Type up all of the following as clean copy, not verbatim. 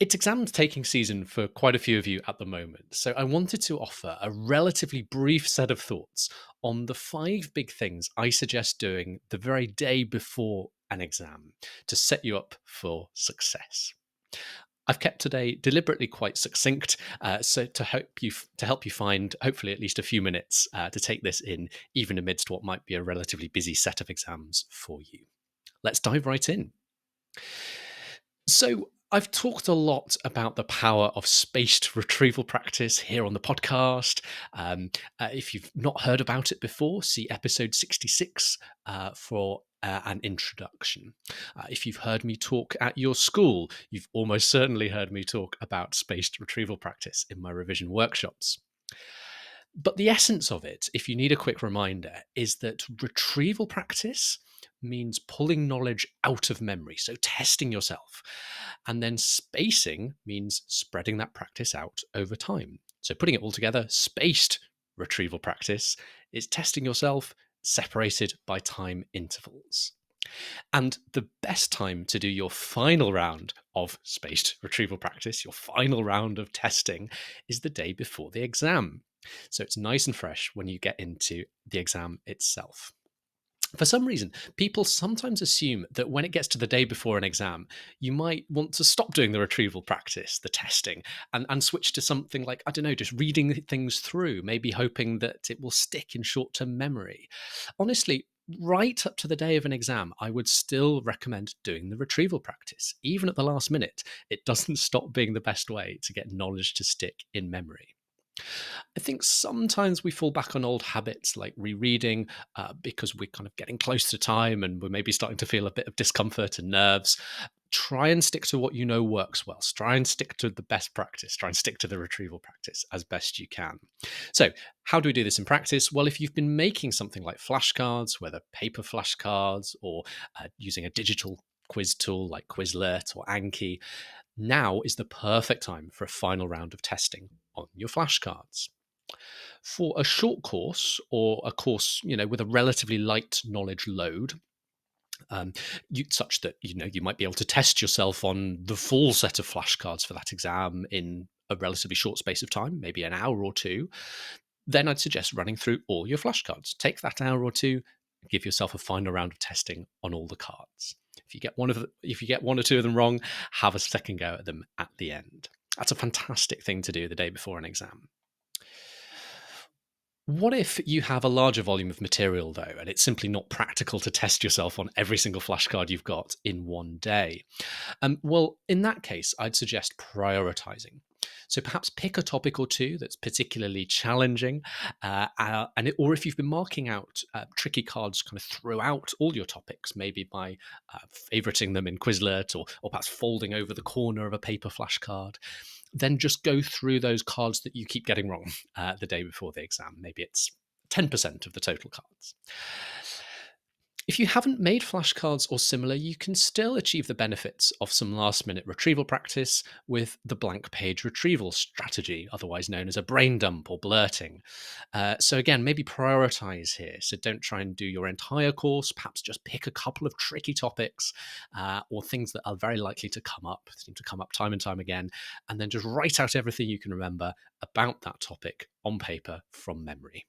It's exam taking season for quite a few of you at the moment, so I wanted to offer a relatively brief set of thoughts on the 5 big things I suggest doing the very day before an exam to set you up for success. I've kept today deliberately quite succinct, so to help you find hopefully at least a few minutes to take this in, even amidst what might be a relatively busy set of exams for you. Let's dive right in. So, I've talked a lot about the power of spaced retrieval practice here on the podcast. If you've not heard about it before, see episode 66 for an introduction. If you've heard me talk at your school, you've almost certainly heard me talk about spaced retrieval practice in my revision workshops. But the essence of it, if you need a quick reminder, is that retrieval practice means pulling knowledge out of memory, so testing yourself. And then spacing means spreading that practice out over time. So putting it all together, spaced retrieval practice is testing yourself separated by time intervals. And the best time to do your final round of spaced retrieval practice, your final round of testing, is the day before the exam. So it's nice and fresh when you get into the exam itself. For some reason, people sometimes assume that when it gets to the day before an exam, you might want to stop doing the retrieval practice, the testing, and switch to something like, I don't know, just reading things through, maybe hoping that it will stick in short term memory. Honestly, right up to the day of an exam, I would still recommend doing the retrieval practice. Even at the last minute, it doesn't stop being the best way to get knowledge to stick in memory. I think sometimes we fall back on old habits like rereading because we're kind of getting close to time and we're maybe starting to feel a bit of discomfort and nerves. Try and stick to what you know works well. Try and stick to the best practice. Try and stick to the retrieval practice as best you can. So, how do we do this in practice? Well, if you've been making something like flashcards, whether paper flashcards or using a digital quiz tool like Quizlet or Anki, now is the perfect time for a final round of testing on your flashcards. For a short course or a course, with a relatively light knowledge load, such that you might be able to test yourself on the full set of flashcards for that exam in a relatively short space of time, maybe an hour or two, then I'd suggest running through all your flashcards. Take that hour or two, give yourself a final round of testing on all the cards. If you get one or two of them wrong, have a second go at them at the end. That's a fantastic thing to do the day before an exam. What if you have a larger volume of material, though, and it's simply not practical to test yourself on every single flashcard you've got in one day? Well, in that case, I'd suggest prioritizing. So perhaps pick a topic or two that's particularly challenging, or if you've been marking out tricky cards kind of throughout all your topics, maybe by favoriting them in Quizlet or perhaps folding over the corner of a paper flashcard, then just go through those cards that you keep getting wrong the day before the exam. Maybe it's 10% of the total cards. If you haven't made flashcards or similar, you can still achieve the benefits of some last minute retrieval practice with the blank page retrieval strategy, otherwise known as a brain dump or blurting. So, again, maybe prioritize here. So, don't try and do your entire course, perhaps just pick a couple of tricky topics or things that are very likely to seem to come up time and time again, and then just write out everything you can remember about that topic on paper from memory.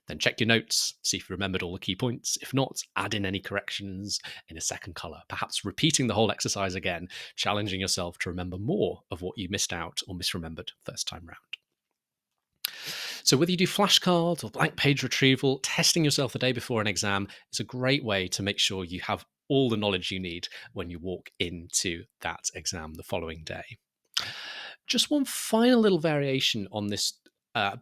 Then check your notes, see if you remembered all the key points. If not, add in any corrections in a second colour, perhaps repeating the whole exercise again, challenging yourself to remember more of what you missed out or misremembered first time round. So whether you do flashcards or blank page retrieval, testing yourself the day before an exam is a great way to make sure you have all the knowledge you need when you walk into that exam the following day. Just one final little variation on this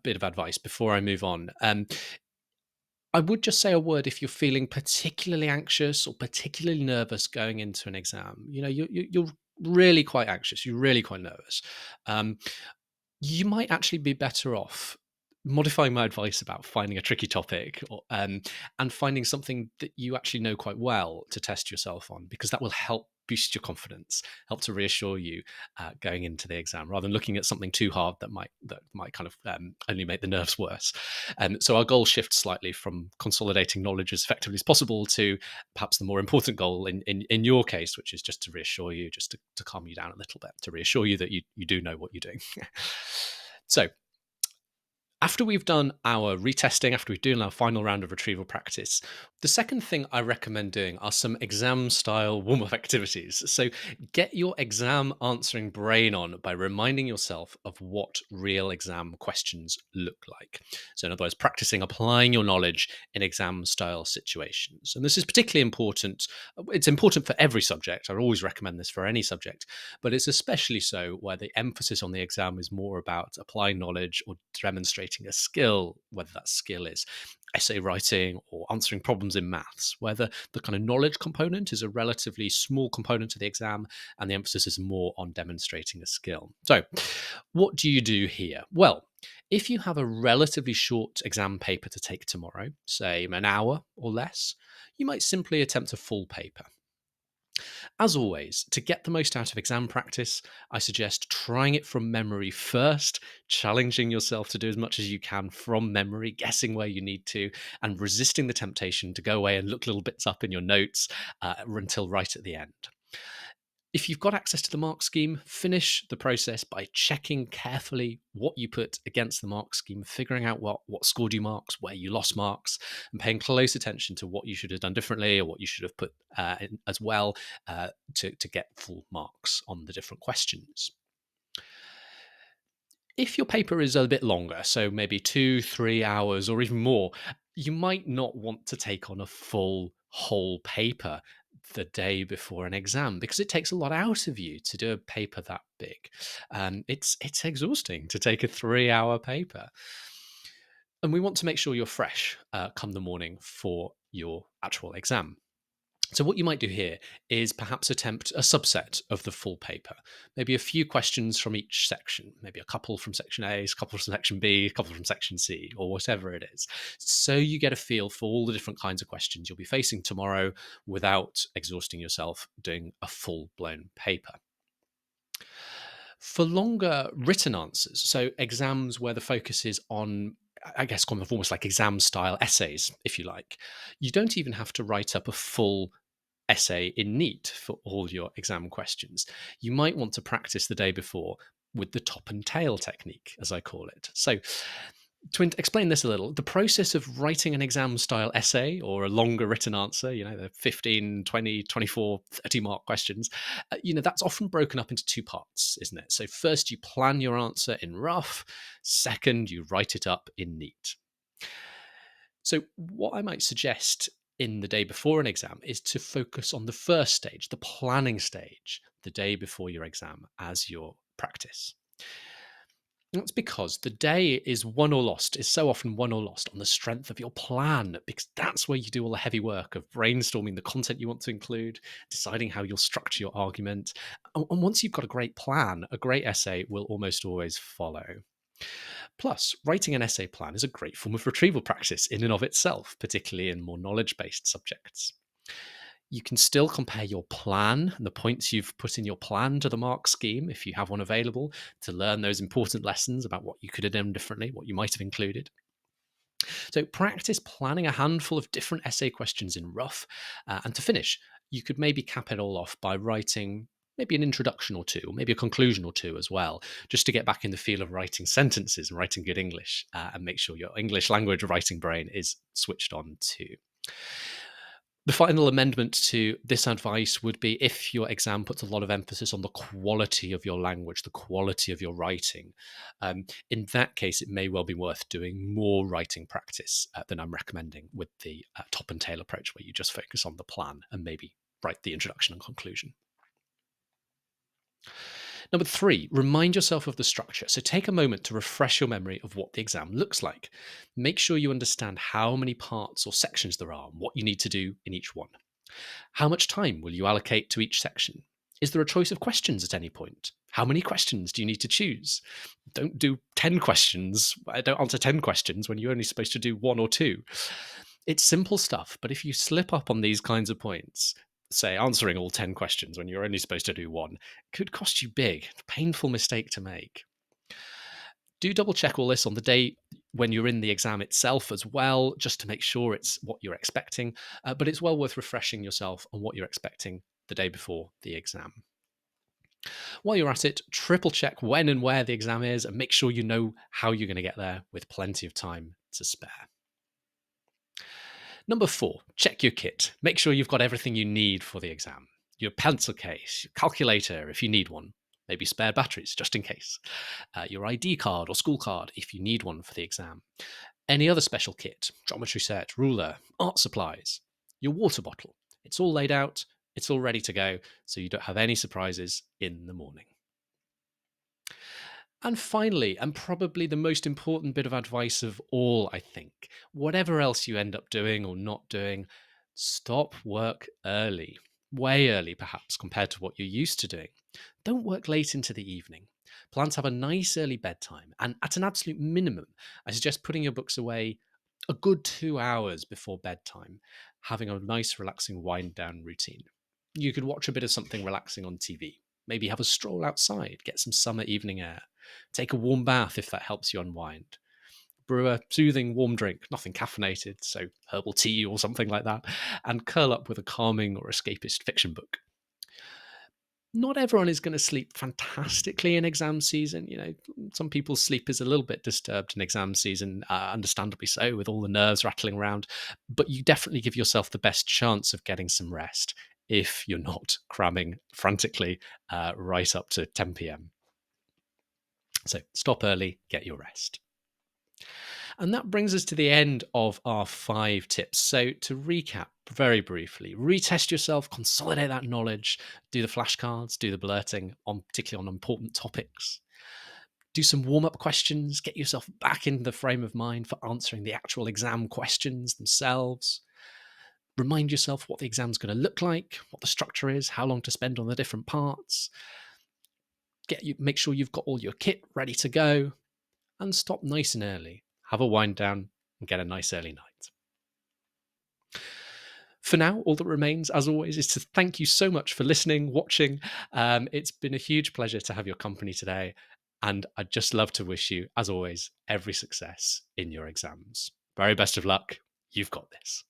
bit of advice before I move on. I would just say a word if you're feeling particularly anxious or particularly nervous going into an exam. You're really quite anxious, you're really quite nervous. Um, you might actually be better off modifying my advice about finding a tricky topic and finding something that you actually know quite well to test yourself on, because that will help boost your confidence, help to reassure you going into the exam, rather than looking at something too hard that might kind of only make the nerves worse. So our goal shifts slightly from consolidating knowledge as effectively as possible to perhaps the more important goal in your case, which is just to reassure you, just to calm you down a little bit, to reassure you that you do know what you're doing. So after we've done our retesting, after we've done our final round of retrieval practice, the second thing I recommend doing are some exam style warm up activities. So get your exam answering brain on by reminding yourself of what real exam questions look like. So, in other words, practicing applying your knowledge in exam style situations. And this is particularly important. It's important for every subject. I always recommend this for any subject, but it's especially so where the emphasis on the exam is more about applying knowledge or demonstrating a skill, whether that skill is essay writing or answering problems in maths, where the kind of knowledge component is a relatively small component of the exam and the emphasis is more on demonstrating a skill. So, what do you do here? Well, if you have a relatively short exam paper to take tomorrow, say an hour or less, you might simply attempt a full paper. As always, to get the most out of exam practice, I suggest trying it from memory first, challenging yourself to do as much as you can from memory, guessing where you need to, and resisting the temptation to go away and look little bits up in your notes until right at the end. If you've got access to the mark scheme, finish the process by checking carefully what you put against the mark scheme, figuring out what scored you marks, where you lost marks, and paying close attention to what you should have done differently or what you should have put in as well to get full marks on the different questions. If your paper is a bit longer, so maybe 2-3 hours or even more, you might not want to take on a full whole paper the day before an exam because it takes a lot out of you to do a paper that big. It's exhausting to take a 3-hour paper, and we want to make sure you're fresh come the morning for your actual exam. So, what you might do here is perhaps attempt a subset of the full paper, maybe a few questions from each section, maybe a couple from section A, a couple from section B, a couple from section C, or whatever it is. So, you get a feel for all the different kinds of questions you'll be facing tomorrow without exhausting yourself doing a full blown paper. For longer written answers, so exams where the focus is on, I guess, kind of almost like exam style essays, if you like, you don't even have to write up a full essay in neat for all your exam questions. You might want to practice the day before with the top and tail technique, as I call it. So, to explain this a little, the process of writing an exam style essay or a longer written answer, the 15, 20, 24, 30 mark questions, that's often broken up into two parts, isn't it? So, first, you plan your answer in rough, second, you write it up in neat. So, what I might suggest in the day before an exam is to focus on the first stage, the planning stage, the day before your exam as your practice. That's because the day is won or lost, is so often won or lost on the strength of your plan, because that's where you do all the heavy work of brainstorming the content you want to include, deciding how you'll structure your argument. And once you've got a great plan, a great essay will almost always follow. Plus, writing an essay plan is a great form of retrieval practice in and of itself, particularly in more knowledge based subjects. You can still compare your plan and the points you've put in your plan to the mark scheme, if you have one available, to learn those important lessons about what you could have done differently, what you might have included. So, practice planning a handful of different essay questions in rough. And to finish, you could maybe cap it all off by writing maybe an introduction or two, or maybe a conclusion or two as well, just to get back in the feel of writing sentences and writing good English and make sure your English language writing brain is switched on too. The final amendment to this advice would be if your exam puts a lot of emphasis on the quality of your language, the quality of your writing. In that case, it may well be worth doing more writing practice than I'm recommending with the top and tail approach, where you just focus on the plan and maybe write the introduction and conclusion. Number 3, remind yourself of the structure. So take a moment to refresh your memory of what the exam looks like. Make sure you understand how many parts or sections there are and what you need to do in each one. How much time will you allocate to each section? Is there a choice of questions at any point? How many questions do you need to choose? Don't do 10 questions. Don't answer 10 questions when you're only supposed to do 1 or 2. It's simple stuff, but if you slip up on these kinds of points, say answering all 10 questions when you're only supposed to do one could cost you big, painful mistake to make. Do double check all this on the day when you're in the exam itself as well, just to make sure it's what you're expecting. But it's well worth refreshing yourself on what you're expecting the day before the exam. While you're at it, triple check when and where the exam is and make sure you know how you're going to get there with plenty of time to spare. Number 4, check your kit. Make sure you've got everything you need for the exam. Your pencil case, your calculator if you need one, maybe spare batteries just in case, your ID card or school card if you need one for the exam, any other special kit, geometry set, ruler, art supplies, your water bottle. It's all laid out, it's all ready to go, so you don't have any surprises in the morning. And finally, and probably the most important bit of advice of all, I think, whatever else you end up doing or not doing, stop work early, way early perhaps compared to what you're used to doing. Don't work late into the evening. Plan to have a nice early bedtime. And at an absolute minimum, I suggest putting your books away a good 2 hours before bedtime, having a nice, relaxing wind down routine. You could watch a bit of something relaxing on TV. Maybe have a stroll outside, get some summer evening air. Take a warm bath if that helps you unwind. Brew a soothing warm drink, nothing caffeinated, so herbal tea or something like that, and curl up with a calming or escapist fiction book. Not everyone is going to sleep fantastically in exam season. Some people's sleep is a little bit disturbed in exam season, understandably so, with all the nerves rattling around. But you definitely give yourself the best chance of getting some rest if you're not cramming frantically right up to 10 p.m. So stop early, get your rest. And that brings us to the end of our 5 tips. So to recap very briefly, retest yourself, consolidate that knowledge, do the flashcards, do the blurting, particularly on important topics. Do some warm-up questions, get yourself back into the frame of mind for answering the actual exam questions themselves. Remind yourself what the exam's going to look like, what the structure is, how long to spend on the different parts. Make sure you've got all your kit ready to go, and stop nice and early. Have a wind down and get a nice early night. For now, all that remains, as always, is to thank you so much for listening, watching. It's been a huge pleasure to have your company today. And I'd just love to wish you, as always, every success in your exams. Very best of luck. You've got this.